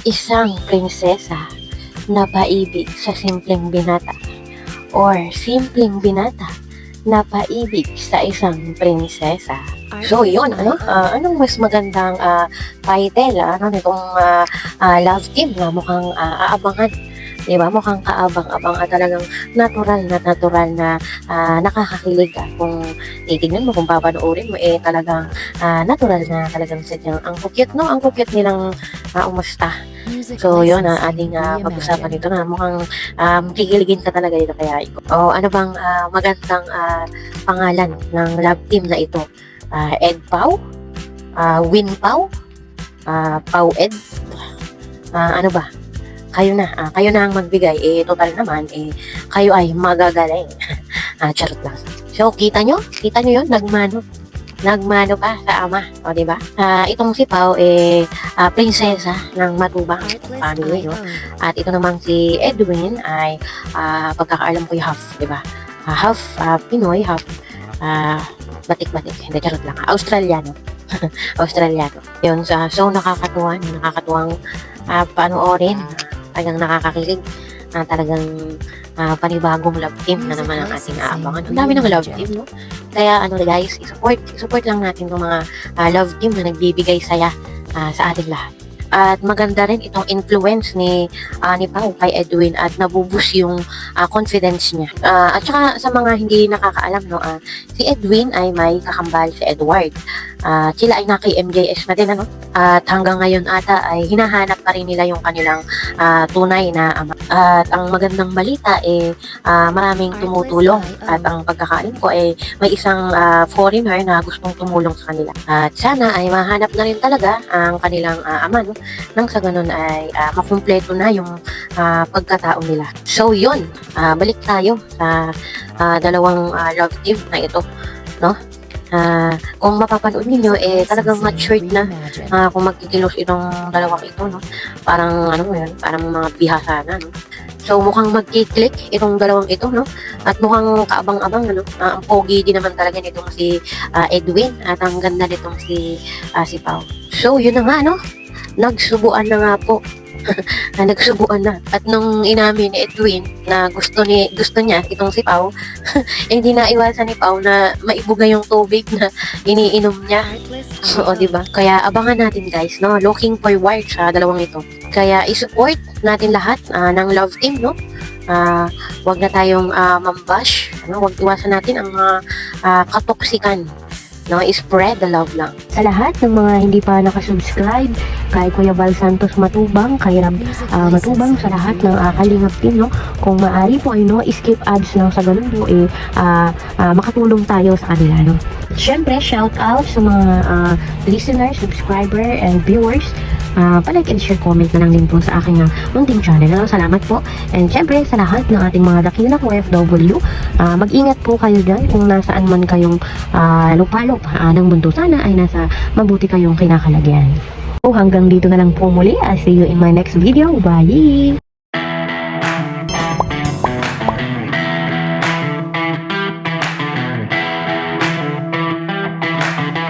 Isang prinsesa na paibig sa simpleng binata or simpleng binata na paibig sa isang prinsesa. So yun, anong mas magandang title nitong love team na mukhang aabangan. Diba? Mukhang kaabang-abang at talagang natural na nakakakilig kung titignan mo, kung papanoorin mo, talagang natural na talagang sadyang ang cute, no? Ang cute nilang umusta. So yun ang ating pag-usapan nito na mukhang kikiligin ka talaga dito kaya ano bang magandang pangalan ng love team na ito? Ed Pau? Win Pau? Pau Ed? Ano ba? Kayo na ang magbigay. Total naman, kayo ay magagaling. Charot lang. So, kita nyo yun, nagmano pa sa ama, o diba? Itong si Pau, prinsesa ng matubang family, no? At ito namang si Edwin ay, pagkakaalam ko yung half, diba? Half Pinoy, half, batik-batik, hindi, charot lang, Australiano. Australiano. Yun, so nakakatuwang panoorin, talagang nakakakilig, talagang panibagong love team na naman ang ating aabangan. Ang dami ng love team, no? Kaya guys, support lang natin yung mga love team na nagbibigay saya sa ating lahat. At maganda rin itong influence ni Pau kay Edwin at nabubus yung confidence niya. At saka sa mga hindi nakakaalam, no, si Edwin ay may kakambal si Edward. Sila ay naki-MJS na din, at hanggang ngayon ata ay hinahanap pa rin nila yung kanilang tunay na ama. At ang magandang balita maraming tumutulong, at ang pagkakaalam ko may isang foreigner na gustong tumulong sa kanila. At sana ay mahanap na rin talaga ang kanilang ama, no? Nang sa ganun ay makumpleto na yung pagkatao nila. So yun, balik tayo sa dalawang love team na ito, no? Kung mapapanood niyo talagang matured na kung magkikilos itong dalawang ito, no? Parang parang mga bihasa na, no? So mukhang magki-click itong dalawang ito, no? At mukhang kaabang-abang, ang pogi din naman talaga nitong si Edwin, at ang ganda nitong si Pau. So yun na nga, no? Nagsubuan na nga po. Nagsubuan na. At nung inamin ni Edwin na gusto niya itong si Pau, hindi na iwasan ni Pau na maibuga yung tubig na iniinom niya. So, diba? Kaya abangan natin, guys, no? Looking forward sa dalawang ito. Kaya i-support natin lahat ng love team, no? Wag na tayong mambash, wag iwasan natin ang mga katoksikan, no? I-spread the love lang. Sa lahat ng mga hindi pa nakasubscribe kay Kuya Val Santos Matubang, kay Rab Matubang, sa lahat ng Kalingap team, no? Kung maaari po ay skip ads lang, sa ganun po makatulong tayo sa kanila, no? Syempre, shout out sa mga listeners, subscriber, and viewers. Pa-like and share, comment na lang din po sa aking munting channel. Salamat po. And syempre, sa lahat ng ating mga dakilang OFW, mag-ingat po kayo dyan kung nasaan man kayong lupa-lupa ng mundo. Sana ay nasa mabuti kayong kinakalagyan. So, hanggang dito na lang po muli. I'll see you in my next video. Bye!